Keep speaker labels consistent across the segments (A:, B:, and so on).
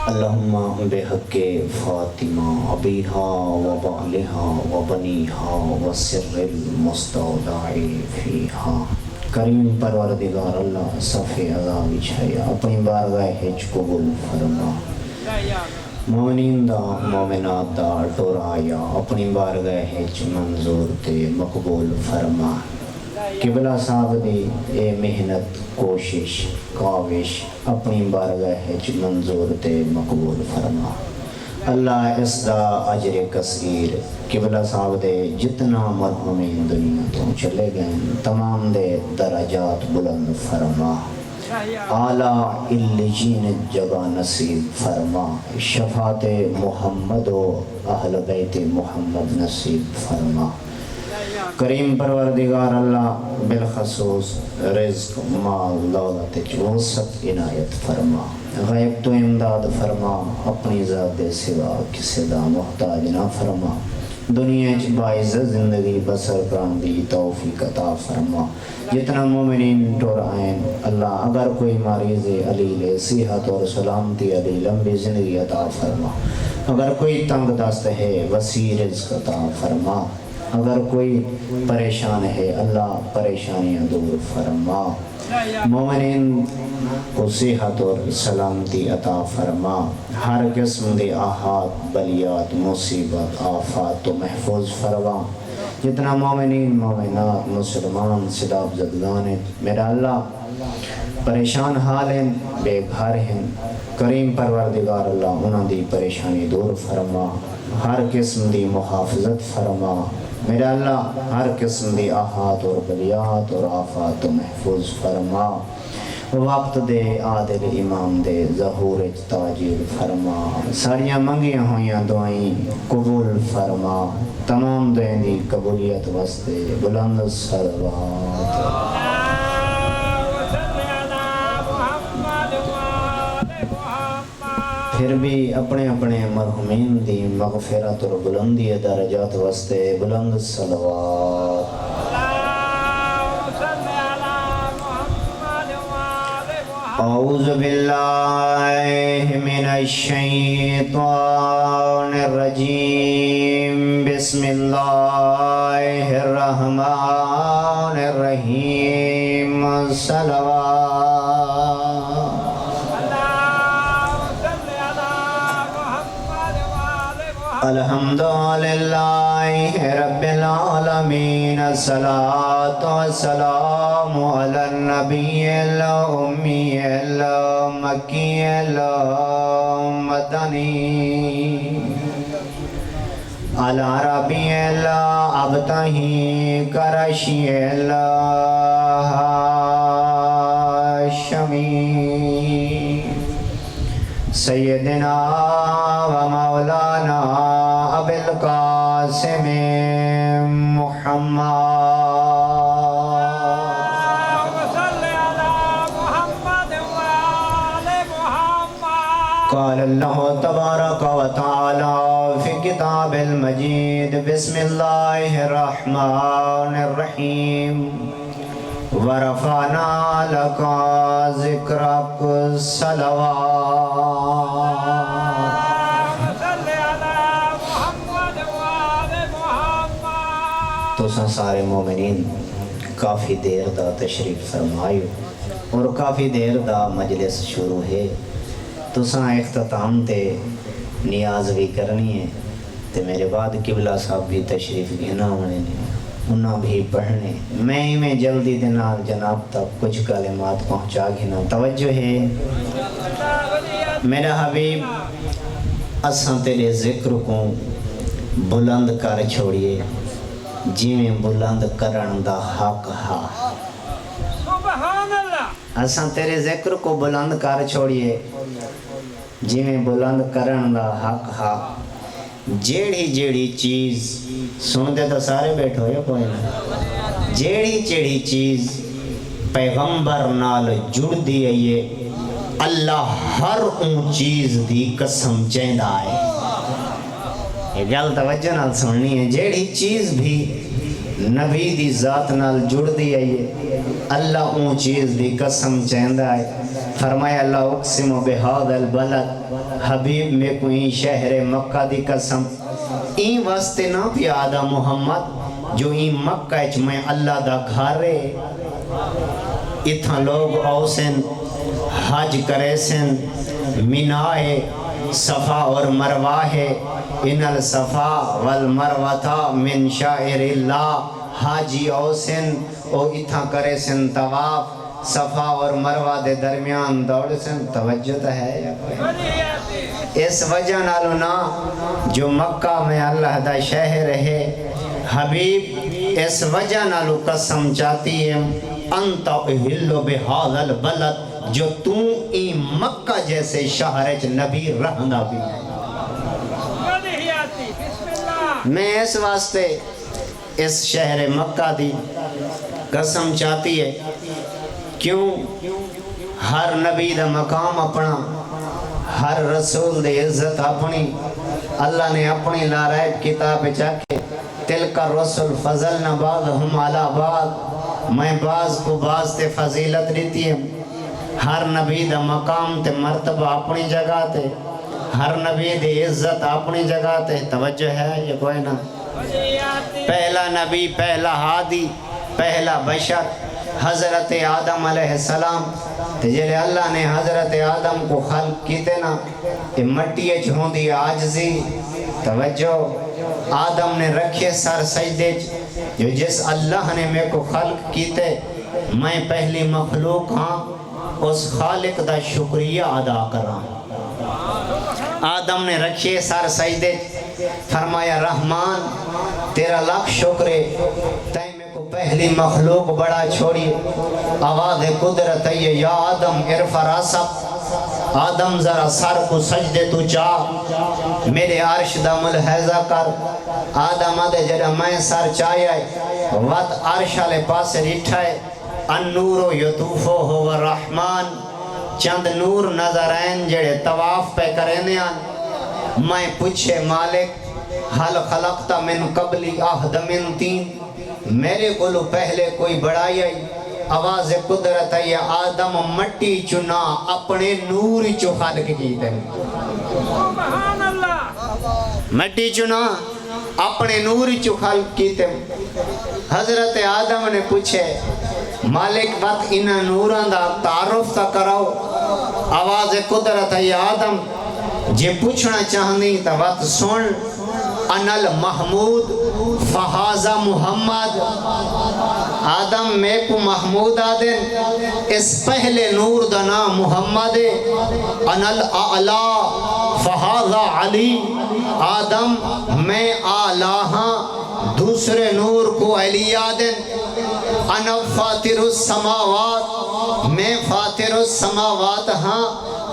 A: اللہم بحق فاطمہ ابیہا و بالہا و بنیہا و سر المستودع فیہا۔ کریم پروردگار اللہ صف عذاب چھایا اپنی بارگاہ ہچ قبول فرما۔ مومنین دا مومنات دا ٹورایا اپنی بارگاہ ہچ منظور تے مقبول فرما۔ قبلہ صاحب دی اے محنت کوشش کاوش اپنی بارگاہ ہچ منظور تے مقبول فرما۔ اللہ اس دا اجر کثیر قبلہ صاحب دے جتنا مرحومین دنیا تو چلے گئے تمام دے درجات بلند فرما۔ اعلیٰ الجین جگہ نصیب فرما۔ شفاعت محمد و اہل بیت محمد نصیب فرما۔ کریم پروردگار اللہ بالخصوص رزق مال دولت وسعت عنایت فرما۔ غیب تو امداد فرما، اپنی ذات دے سوا کسی دا محتاج نہ فرما۔ دنیا چ باعزت زندگی بسر کرن دی توفیق عطا فرما۔ جتنا مومنین ٹور آئین اللہ اگر کوئی مریض علیل صحت اور سلامتی علی لمبی زندگی عطا فرما۔ اگر کوئی تنگ دست ہے وسیع رزق عطا فرما۔ اگر کوئی پریشان ہے اللہ پریشانیاں دور فرما۔ مومنین کو صحت اور سلامتی عطا فرما۔ ہر قسم دے آحات بلیات مصیبت آفات تو محفوظ فرما۔ جتنا مومنین مومنات مسلمان صداب زدگان میرا اللہ پریشان حال ہیں بے گھر ہیں کریم پروردگار اللہ انہاں دی پریشانی دور فرما۔ ہر قسم دی محافظت فرما میرا اللہ۔ ہر قسم دی آحات اور بلیات اور آفات تو محفوظ فرما۔ وقت دے عادل امام دے ظہور تاجر فرما۔ ساریاں منگیاں ہویاں دعائیں قبول فرما۔ تمام دعائیں دی قبولیت واسطے بلند صلوات۔ پھر بھی اپنے اپنے مرحومین دی مغفرت اور بلندی درجات واسطے بلند صلوات۔ اعوذ باللہ من الشیطان الرجیم بسم اللہ الرحمن الرحیم صلوات۔ الحمدللہ رب العالمین الصلاة والسلام علی النبی الامی المکی المدنی العربی الابتہی کرشی الہاشمی سیدنا و مولانا ابی القاسم قال اللہ تبارک و تعالی فی کتاب المجید بسم اللہ الرحمن الرحیم ورفعنا لک ذکرک صلوات۔ تو سارے مومنین کافی دیر دا تشریف فرمائیو اور کافی دیر دا مجلس شروع ہے۔ تو اختتام تے نیاز بھی کرنی ہے تے میرے بعد قبلہ صاحب بھی تشریف گھنا ہونے انہاں بھی پڑھنے میں جلدی دنال جناب تک کچھ کلمات پہنچا گھنا توجہ ہے میرا حبیب اساں تیرے ذکر کو بلند کر چھوڑیے جی میں بلند کرن دا حق ہا۔ اساں تیرے ذکر کو بلند کر چھوڑیے جی میں بلند کرن دا حق ہا۔ جیڑی جیڑی چیز سنتے تو سارے بیٹھو یا کوئی نہ جیڑی جیڑی چیز پیغمبر نال جڑ دی ہے اللہ ہر اون چیز دی قسم چیندا ہے۔ یہ گل توجہ نال سننی ہے جیڑی چیز بھی نبی دی ذات نال جڑ دی ہے اللہ اون چیز دی قسم چیندا ہے۔ فرمایا لا اقسم بہذا البلد، حبیب میں کوئی شہر مکہ دی قسم این واسطے نہ پیادا محمد جو این مکہ اچ میں اللہ دا گھارے اتھا لوگ آؤسن حج کرے سن منائے صفا اور مروہ ہے ان الصفا والمروہ من شائر اللہ حاجی آؤسن او اتھا کرے سن طواف صفا اور مروہ دے درمیان دوڑ سن توجہ تا ہے یا کوئی اس وجہ نالو نا جو مکہ میں اللہ دا شہر ہے حبیب اس وجہ نالو قسم چاہتی ہے انت اہلو بہذا البلد جو تو ای مکہ جیسے شہرچ نبی رہنا بھی ہے میں اس واسطے اس شہر مکہ دی قسم چاہتی ہے کیوں ہر نبی دا مقام اپنا ہر رسول دے عزت اپنی اللہ نے اپنی لارائب کتاب چاکے تلک الرسل فضلنا بعضهم علی بعض میں بعض کو بعض تے فضیلت دیتی ہے ہر نبی دا مقام تے مرتبہ اپنی جگہ تے ہر نبی دی عزت اپنی جگہ تے توجہ ہے یہ کوئی نہ پہلا نبی پہلا ہادی پہلا بشر حضرت آدم علیہ السلام جلے اللہ نے حضرت آدم کو خلق کیتے نا مٹی چھون دی آجزی توجہ آدم نے رکھے سر سجدے جو جس اللہ نے میں کو خلق کیتے میں پہلی مخلوق ہاں اس خالق دا شکریہ ادا کرا آدم نے رکھے سر سجدے فرمایا رحمان تیرا لاکھ شکرے تائیں میں کو پہلی مخلوق بڑا چھوڑی آواز قدرت ہے یا آدم ارفع راسک آدم ذرا سر کو سجدے تو چاہ میرے عرش دا ملحظہ کر آدم آدھے جڑا میں سر چاہیے وقت عرش والے پاس ریٹھائے النور یطوفو ہو الرحمن چند نور نظر آئیں جڑے طواف پہ کرنے آن میں پوچھے مالک حل خلقت من قبلی احد من تین میرے کولو پہلے کوئی بڑائی آئی آواز قدرت ہے آدم مٹی چنا اپنے نور چو خالق کیتے مٹی چنا اپنے نور چو خالق کیتے حضرت آدم نے پوچھے مالک وقت انہا نوران دا تعارف تا کراؤ آواز قدرت ہے آدم جے پوچھنا چاہنی تا وقت سن انل محمود فہازہ محمد آدم میں کو محمود آدن اس پہلے نور دنا محمد انل اعلا فہازہ علی آدم میں آلہ ہاں دوسرے نور کو علی آدن انا فاتر السماوات میں فاتر السماوات ہاں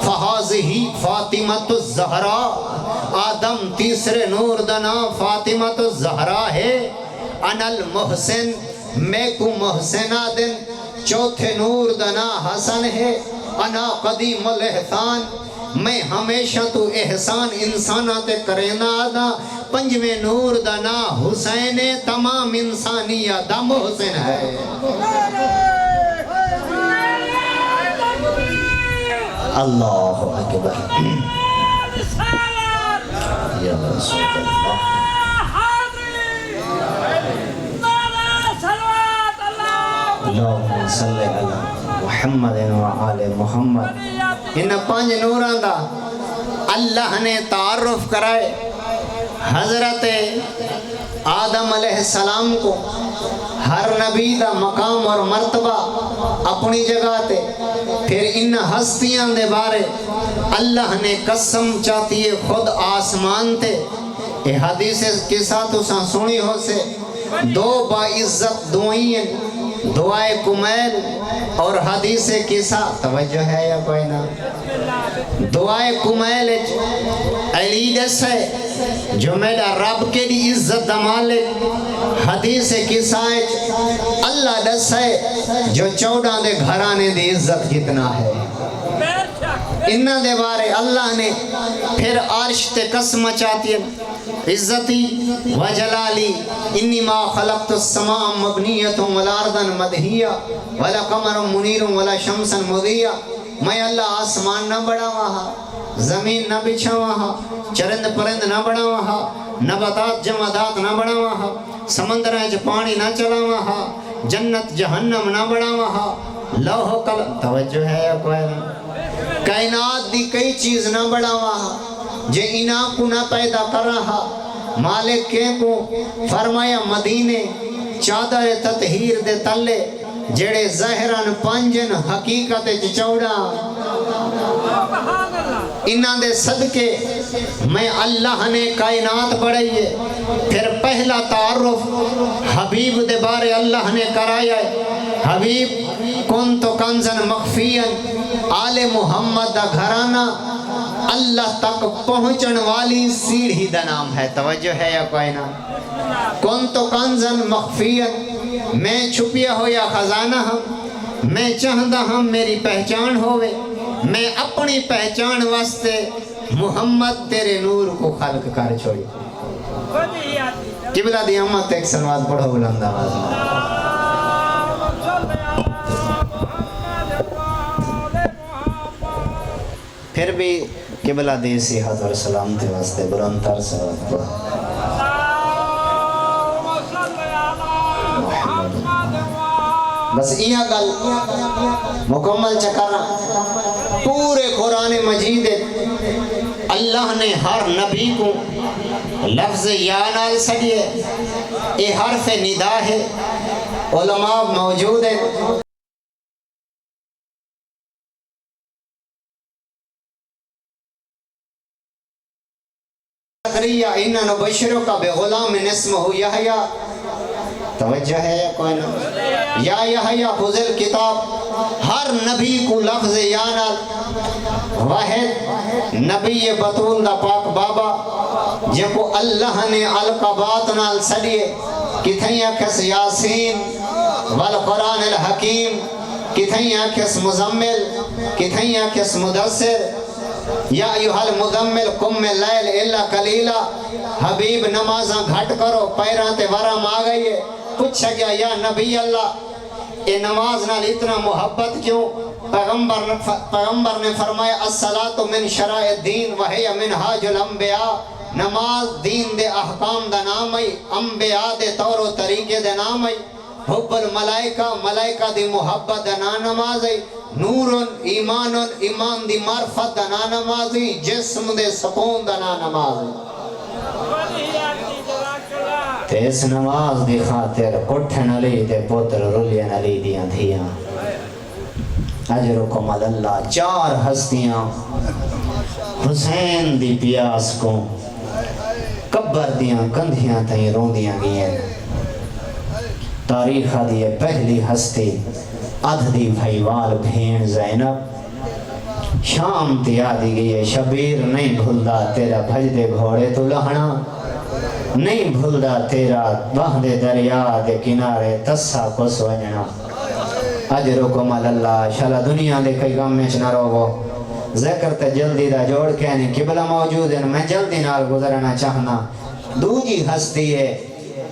A: فہازہی فاطمت الزہراء آدم تیسرے نور دنا فاطمت الزہراء ہے انا المحسن میں کو محسن آدن چوتھے نور دنا حسن ہے انا قدیم الاحسان میں ہمیشہ تو احسان انسانات کرینا آدھا پنجویں نور دنا حسین تمام انسانیہ دا محسن ہے اللہ اکبر یا رسول اللہ اللہم صلی علی محمد و آل محمد ان پانچ نوران دا اللہ نے تعارف کرائے حضرت آدم علیہ السلام کو ہر نبی دا مقام اور مرتبہ اپنی جگہ تے پھر ان ہستیاں دے بارے اللہ نے قسم چاہتی ہے خود آسمان تے اے حدیث کے ساتھ اساں سنی ہو سے دو باعزت دعائیں دعائے کمیل اور حدیث کے ساتھ توجہ ہے یا کوئی نہ دعائے کمیل علی دس ہے جو میرا رب کے لیے عزت مالک حدیث کے ساتھ اللہ دس ہے جو 14 دے گھرانے دی عزت کتنا ہے انہ دے بارے اللہ نے پھر عرش تے قسم چاہتی ہے عزتی و جلالی انی ما خلقت السماء مبنیت ولا ارضا مدہیہ ولا قمر منیر ولا شمسا مضیہ میں اللہ آسمان نہ بڑھاواں ہا، زمین نہ بچھاواں ہا، چرند پرند نہ بڑھاواں ہا، نباتات جمادات نہ بڑھاواں ہا، سمندریں جو پانی نہ چلاواں ہا، جنت جہنم نہ بڑھاواں ہا، لوح قلم توجہ ہے یا کوئی نہیں، کائنات دی کئی چیز نہ بڑھاواں ہا، جے انہاں کو نہ پیدا کر رہا، مالک کے کو فرمایا مدینے چادر تطہیر دے تلے جڑے ظاہران پانجن حقیقت چوڑا انہاں دے صدقے میں اللہ نے کائنات بڑھائیے. پھر پہلا تعارف حبیب دے بارے اللہ نے کرایا ہے. حبیب کنت کنزن مخفین، آل محمد دا گھرانہ اللہ تک پہنچن والی سیڑھی دا نام ہے. توجہ ہے یا کوئی نہ؟ کنت کنزن مخفین، میں چھپیا ہویا خزانہ ہم، میں چاہتا ہم میری پہچان ہوئے، میں اپنی پہچان واسطے محمد تیرے نور کو خلق کر چھوڑی. قبلہ دی امت ایک سنوات پڑھو بلند آواز میں. پھر بھی قبلہ دی صحت اور سلامتی واسطے بلند تر سوات پڑھو. بس یہ گل مکمل چکرنا. پورے قرآن مجید اللہ نے ہر نبی کو لفظ یا نال سڑیے، یہ حرف ندا ہے. علماء موجود ہیں اِنَّا نُبَشِّرُكَ بِغُلَامٍ اسْمُهُ یحییٰ. توجہ ہے یا کوئی نہ؟ یا یحییٰ خُذِ الکتاب، ہر نبی کو لفظ یا نال. واحد نبی بطول دا پاک بابا جن کو اللہ نے القبات نال سڑیے. کتھیں آکھس یاسین والقرآن الحکیم، کتھیں آکھس مزمل، کتھیں آکھس مدثر. یا ایوہ المزمل قم اللیل الا قلیلا. حبیب نمازاں گھٹ کرو، پیران تے ورم آ گئیے. پوچھا گیا یا نبی اللہ اے نماز نال اتنا محبت کیوں؟ پیغمبر نے فرمایا الصلاۃ من شرائع الدین وہی منہاج الانبیاء. نماز دین دے احکام دا نام ہے، انبیاء دے طور و طریقے دے نام ہے. حب الملائکہ، ملائکہ دی محبت دا نا نماز ہے. نور ایمان، ایمان دی معرفت دا نا نماز ہے. جسم دے سکون دا نا نماز ہے. تے اس نماز دی خاطر کٹھن علی تے پتر رلین علی دیاں تھیاں. اجرکم اللہ. چار ہستیاں حسین دی پیاس کو قبر دیاں کندھیاں تھیں روندیاں گئیں. تاریخ دی پہلی ہستی ادھ دی بھائیوال بھین زینب شام تیا دی گئی. شبیر نہیں بھولدا تیرا بھج دے گھوڑے تو لہنا، نہیں بھولدا تیرا بہدے دریا دے کنارے تسا کو سوجنا. اجرکم اللہ. شالا دنیا دے کئی کام میں نہ رہو. ذکر تے جلدی دا جوڑ کے نہیں قبلہ موجود ہے، میں جلدی نال گزرنا چاہنا. دوجی ہستی ہے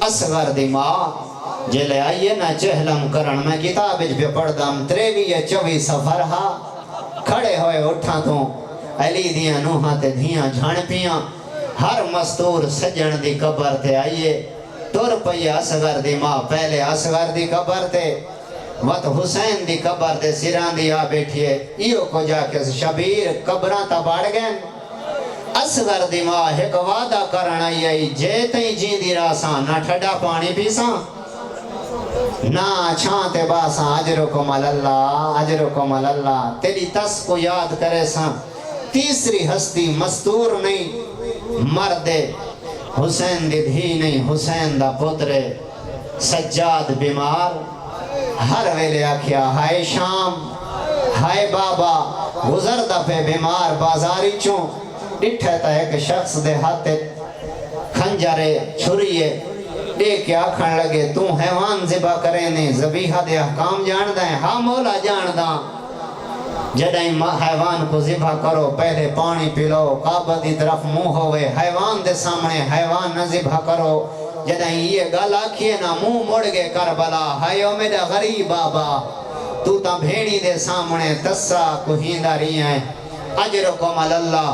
A: اصغر دی ماں جلے آئیے نا چہلم کرن. میں کتاب پہ پڑھ دام 23-24 سفر ہا. کھڑے ہوئے اٹھاں تو علی دیاں نوہاں تے دھیاں جھان پیاں. ہر مستور سجن دی قبر تے آئیے. تر پئی اصغر دی ماں پہلے اصغر دی قبر تے وقت حسین دی قبر تے سران دی آ بیٹھئے. ایو کو جا کے شبیر قبران تا بڑھ گئن. اصغر دی ماں ایک وعدہ کرن آئی جے تیں جین دی راساں نہ ٹھڈا پانی پیساں نا چھانتے باساں. اجرکم اللہ، اجرکم اللہ. تیری تس کو یاد کرے ساں. تیسری ہستی مستور نہیں، مرد حسین دی دھی نہیں، حسین دا پترے سجاد بیمار. ہر ویلے آکھیا ہائے شام، ہائے بابا. گزردہ پہ بیمار بازاری چوں ڈٹھے تا ایک شخص دے ہاتھے کھنجرے چھریے ایک کیا کھن لگے تو حیوان ذبح کرے نے ذبیحہ دے احکام جاندہ ہے. ہاں مولا جاندہ. جڑائیں حیوان کو ذبح کرو پہلے پانی پلو، کعبہ دی طرف منہ ہوئے. حیوان دے سامنے حیوان نہ ذبح کرو. جڑائیں یہ گل آکھیے نا منہ مڑ گئے کربلا. ہائے او میرا غریب بابا، تو تا بھیڑی دے سامنے تسا کوہیندہ رہی ہیں اجرکم اللہ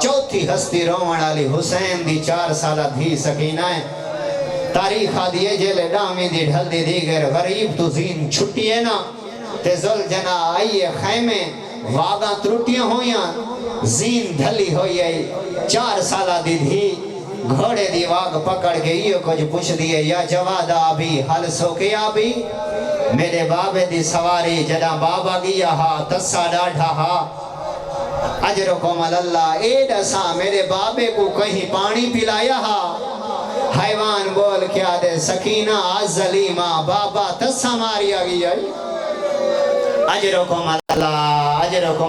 A: چوتھی ہستی رومن علی حسین دی 4 سالہ دھی سکینہ ہے تاریخ آدھیے جیلے ڈامی دی ڈھل دی دیگر غریب تو زین چھٹی ہے نا تے زل جنا آئیے خیمے واگاں تروٹیاں ہویاں زین ڈھلی ہوئی ہے 4 سالہ دی دھی گھوڑے دی واگ پکڑ کے یہ کچھ پوچھ دیئے یا جواد آبی حل سوکے آبی میرے بابے دی سواری جدا بابا گیا ہا تسا ڈاڑھا ہا اجرکم اللہ ایڈ اسا میرے بابے کو کہیں پانی پلایا ہا حیوان بول کیا دے سکینہ عزلیمہ بابا تسا ماریا گیا اجرکم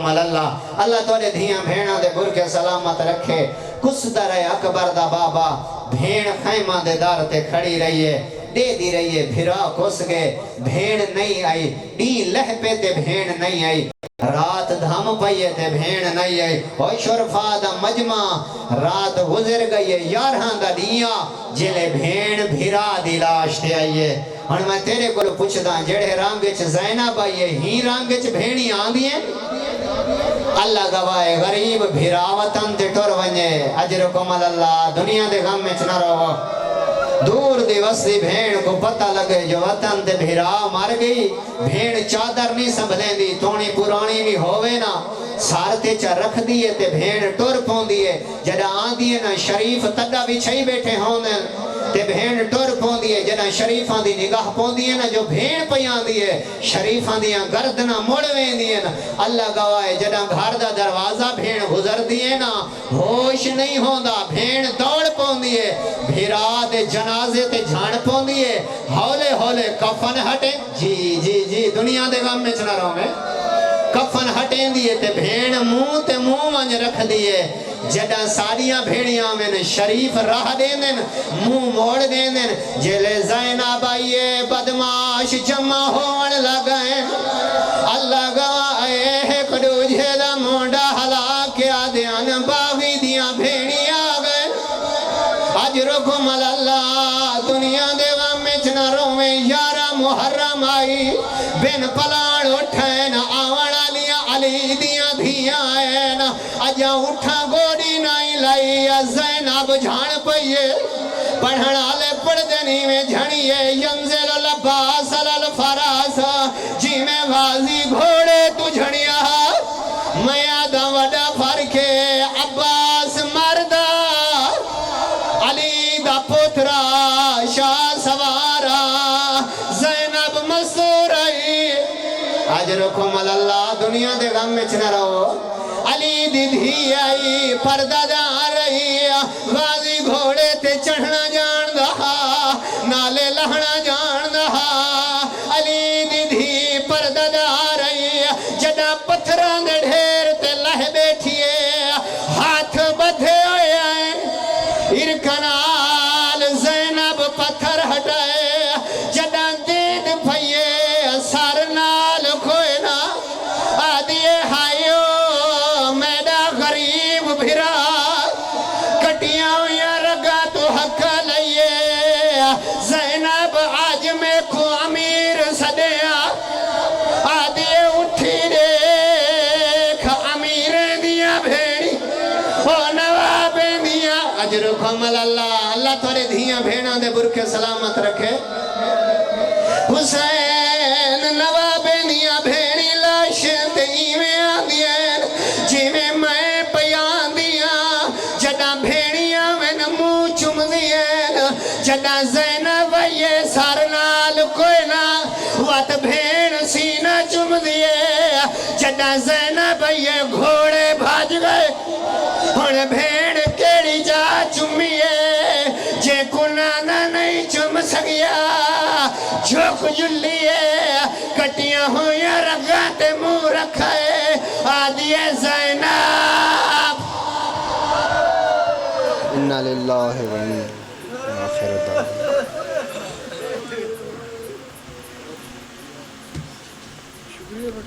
A: اللہ اللہ توڑے دھیاں بھیڑاں دے برکے سلامت رکھے کس درے اکبر دا بابا بھیڑ خیمہ دے دار تے کھڑی رہیے دے دی رہیے بھرا کس گئے بھیڑ نہیں آئی ڈی لہ پہ تے بھیڑ نہیں آئی رات دھم پئیے تے بھیڑ نہیں آئی اوہ شرفا دا مجمع رات گزر گئی 11 دا دیا جلے بھیڑ بھرا دی لاش تے آئیے اور میں تیرے کو پوچھ دا جڑے رانگچ زینب آئیے ہی رانگچ بھیڑی آن دیئے اللہ گوائے غریب بھرا وطن تے ٹور ونجے اجرکم اللہ دنیا دے غم میں چنا رہو دور دی وستی بھیڑ کو پتہ لگے جو وطن تے بھیرا مار گئی بھیڑ چادر نہیں سنبھلیں دی تونی پرانی بھی ہوئے نا سارتے چا رکھ دیئے تے بھیڑ ٹور پون دیئے جڑا آن دیئے نا شریف تڈا بھی چھئی بیٹھے ہونے تے بھیڑ ٹور پون دیئے جڑا شریفان دی نگاہ پون دیئے نا جو بھیڑ پیان دیئے شریفان دیاں گردنا موڑویں دیئے نا اللہ گوائے جڑا گھر دا دروازہ بھیڑ گزر دیئے نا ہوش نہیں ہوندہ بھیڑ دوڑ پون دیئے بھیرا دے جنازے تے جھان پون دیئے ہولے ہولے کفن ہٹے جی دنیا دے غم میں چنا رہوں میں کفن ہٹیں دیئے تے بھیڑ منہ تے منہ منج رکھ دیئے جڑا ساریاں بھیڑیاں میں شریف راہ دین دین منہ موڑ دین دین جلے زینب آئیے بدماش جمع ہون لگائیں اللہ گوائے ایک دوجھے دا مونڈا ہلا کیا دیان باغی دیاں بھیڑیاں گئے اجرکم اللہ دنیا دے غم میں چنا رویں 11 محرم آئی بن پلاڑ اٹھین آوان علی دیاں دھیاں آئین اجا اٹھا گوڑی نائی لائی زینب جھان پئیے پڑھن آلے پڑھ دنی میں جھنیے ینزل العباس الفراس جی میں غازی گھوڑے تو جھنیا میں آدھا وڈا فرکے عباس مردہ علی دا پترا شاہ سوارا زینب مسورائی اجرکم اللہ دنیا دے غم میں چنا رہو علی دی دھی آئی پردہ جان رہی غازی گھوڑے تے چڑھنا جان دہا نالے لہنا جان دہا علی دی دھی پردہ جان رہی جڑا پتھران دے ڈھیر تے لہ بیٹھیے ہاتھ بدھے ہوئے آئیں ارکنال زینب پتھر ہٹائے جڑا دید پھئیے سار نال کھوئے نا آدھیے ہائیو میڈا غریب بھرا کٹیاں ہویا رگا تو حق لئیے زینب آج میں کو امیر صدیا آدھیے اٹھی دیکھ امیر دیا بھیڑی او نواب دیا اجرکم اللہ تھوڑے دھیاں بھیڑاں دے برکے سلامت رکھے حسین نواب دیا بھیڑی لاشت ایویں آدھین جی میں پیان دیا جڑا بھیڑیاں میں نمو چم دین جڑا زینب یہ سارنال کوئی نا وات بھیڑ سینہ چم دیے جڑا زینب یہ گھوڑے بھاج گئے اور بھیڑ کیڑی جا چمیے جے کنانا نہیں چم سکیا جھوک جلیے کٹیاں ہویا رگاتے منہ رکھائے آدھیے زینب
B: اِنَّا لِلَّهِ وَإِنَّا آخِرَ دعوانا